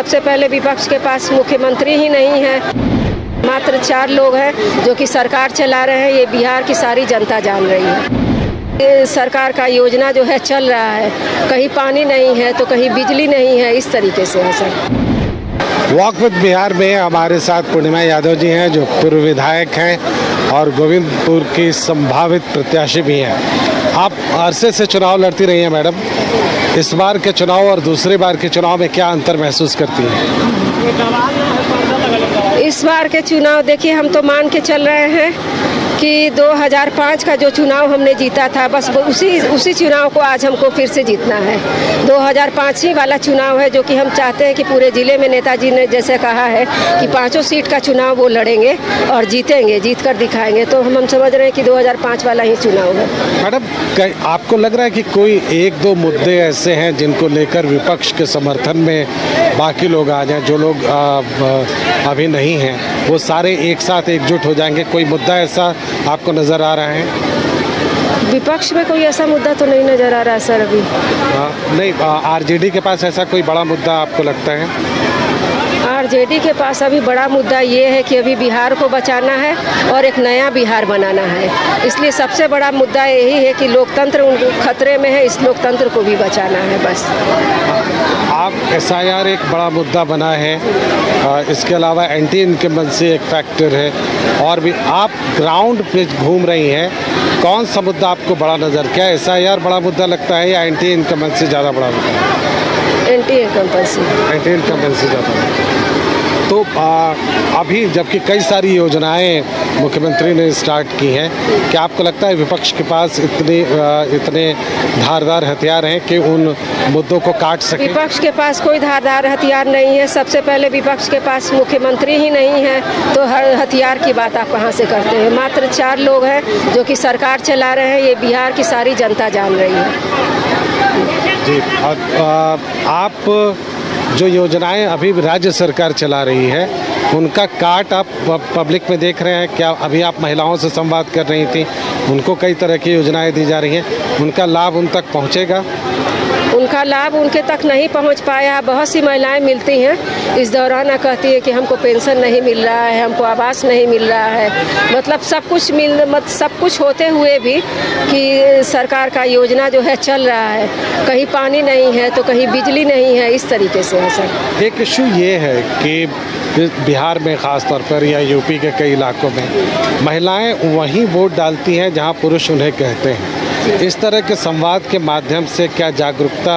सबसे पहले विपक्ष के पास मुख्यमंत्री ही नहीं है। मात्र 4 लोग हैं जो कि सरकार चला रहे हैं। ये बिहार की सारी जनता जान रही है। सरकार का योजना जो है चल रहा है, कहीं पानी नहीं है तो कहीं बिजली नहीं है, इस तरीके से है सर। वॉक विद बिहार में हमारे साथ पूर्णिमा यादव जी हैं जो पूर्व विधायक हैं और गोविंदपुर की संभावित प्रत्याशी भी हैं। आप अरसे से चुनाव लड़ती रही हैं मैडम, इस बार के चुनाव और दूसरे बार के चुनाव में क्या अंतर महसूस करती हैं? इस बार के चुनाव देखिए, हम तो मान के चल रहे हैं कि 2005 का जो चुनाव हमने जीता था, बस उसी चुनाव को आज हमको फिर से जीतना है। 2005 ही वाला चुनाव है जो कि हम चाहते हैं कि पूरे ज़िले में नेताजी ने जैसे कहा है कि 5 सीट का चुनाव वो लड़ेंगे और जीतेंगे, जीत कर दिखाएंगे। तो हम समझ रहे हैं कि 2005 वाला ही चुनाव है। मैडम, आपको लग रहा है कि कोई 1-2 मुद्दे ऐसे हैं जिनको लेकर विपक्ष के समर्थन में बाकी लोग आ जाएं, जो लोग अभी नहीं हैं, वो सारे एक साथ एकजुट हो जाएंगे? कोई मुद्दा ऐसा आपको नज़र आ रहा है? विपक्ष में कोई ऐसा मुद्दा तो नहीं नज़र आ रहा है सर अभी। नहीं, आरजेडी के पास ऐसा कोई बड़ा मुद्दा आपको लगता है? आरजेडी के पास अभी बड़ा मुद्दा ये है कि अभी बिहार को बचाना है और एक नया बिहार बनाना है। इसलिए सबसे बड़ा मुद्दा यही है कि लोकतंत्र खतरे में है, इस लोकतंत्र को भी बचाना है बस। आप SIR एक बड़ा मुद्दा बना है, इसके अलावा एंटी इनकम्बेंसी एक फैक्टर है, और भी आप ग्राउंड पे घूम रही हैं, कौन सा मुद्दा आपको बड़ा नज़र, क्या SIR बड़ा मुद्दा लगता है या एंटी इनकम्बेंसी ज़्यादा बड़ा मुद्दा है? एंटी इनकम्बेंसी ज़्यादा। तो अभी जबकि कई सारी योजनाएं मुख्यमंत्री ने स्टार्ट की हैं, क्या आपको लगता है विपक्ष के पास इतने धारदार हथियार हैं कि उन मुद्दों को काट सके? विपक्ष के पास कोई धारदार हथियार नहीं है। सबसे पहले विपक्ष के पास मुख्यमंत्री ही नहीं है, तो हर हथियार की बात आप कहाँ से करते हैं? मात्र 4 लोग हैं जो कि सरकार चला रहे हैं। ये बिहार की सारी जनता जान रही है। जी, आप जो योजनाएं अभी राज्य सरकार चला रही है, उनका काट आप पब्लिक में देख रहे हैं क्या? अभी आप महिलाओं से संवाद कर रही थी, उनको कई तरह की योजनाएं दी जा रही हैं, उनका लाभ उन तक पहुंचेगा? उनका लाभ उनके तक नहीं पहुंच पाया। बहुत सी महिलाएं मिलती हैं इस दौरान, कहती है कि हमको पेंशन नहीं मिल रहा है, हमको आवास नहीं मिल रहा है। मतलब सब कुछ होते हुए भी कि सरकार का योजना जो है चल रहा है, कहीं पानी नहीं है तो कहीं बिजली नहीं है, इस तरीके से है सर। एक इशू ये है कि बिहार में ख़ास तौर पर या यूपी के कई इलाकों में महिलाएं वहीं वोट डालती हैं जहां पुरुष उन्हें कहते हैं। इस तरह के संवाद के माध्यम से क्या जागरूकता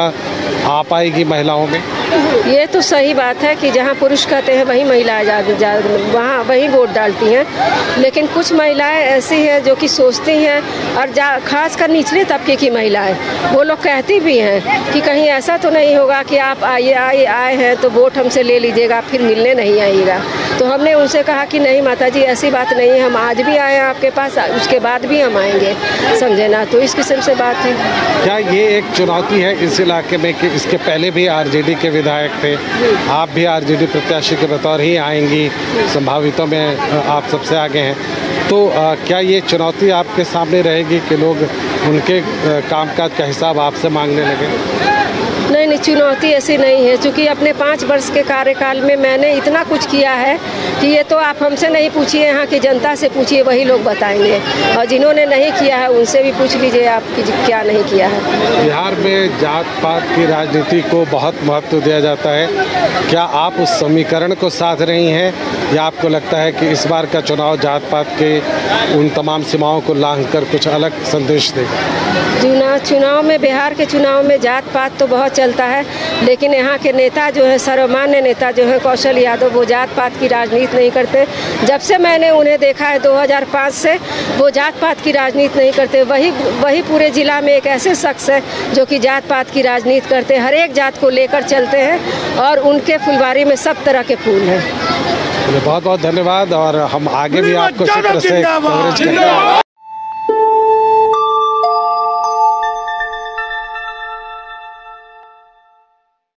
आ पाएगी महिलाओं में? ये तो सही बात है कि जहाँ पुरुष कहते हैं वहीं महिलाएं वहाँ वहीं वोट डालती हैं। लेकिन कुछ महिलाएं ऐसी हैं जो कि सोचती हैं, और खासकर निचले तबके की महिलाएं, वो लोग कहती भी हैं कि कहीं ऐसा तो नहीं होगा कि आप आए हैं तो वोट हमसे ले लीजिएगा, फिर मिलने नहीं आइएगा। तो हमने उनसे कहा कि नहीं माताजी, ऐसी बात नहीं है, हम आज भी आए हैं आपके पास, उसके बाद भी हम आएंगे, समझे ना? तो इस किस्म से बात है। क्या ये एक चुनौती है इस इलाके में कि इसके पहले भी आरजेडी के विधायक थे, आप भी आरजेडी प्रत्याशी के बतौर ही आएंगी, संभावितों में आप सबसे आगे हैं, तो क्या ये चुनौती आपके सामने रहेगी कि लोग उनके कामकाज का हिसाब आपसे मांगने लगे? नहीं, चुनौती ऐसी नहीं है, क्योंकि अपने 5 वर्ष के कार्यकाल में मैंने इतना कुछ किया है कि ये तो आप हमसे नहीं पूछिए, यहाँ की जनता से पूछिए, वही लोग बताएंगे। और जिन्होंने नहीं किया है उनसे भी पूछ लीजिए आप कि क्या नहीं किया है। बिहार में जात पात की राजनीति को बहुत महत्व दिया जाता है, क्या आप उस समीकरण को साध रही हैं या आपको लगता है कि इस बार का चुनाव जात पात के उन तमाम सीमाओं को लांघ कर कुछ अलग संदेश देगा? चुनाव में, बिहार के चुनाव में जात पात तो बहुत चलता है, लेकिन यहाँ के नेता जो है, सर्वमान्य नेता जो है कौशल यादव, वो जात पात की राजनीति नहीं करते। जब से मैंने उन्हें देखा है 2005 से, वो जात पात की राजनीति नहीं करते। वही पूरे ज़िला में एक ऐसे शख्स है जो कि जात पात की राजनीति करते, हर एक जात को लेकर चलते हैं, और उनके फुलवारी में सब तरह के फूल हैं। बहुत बहुत धन्यवाद, और हम आगे भी आपको इसी तरह से कवरेज करेंगे।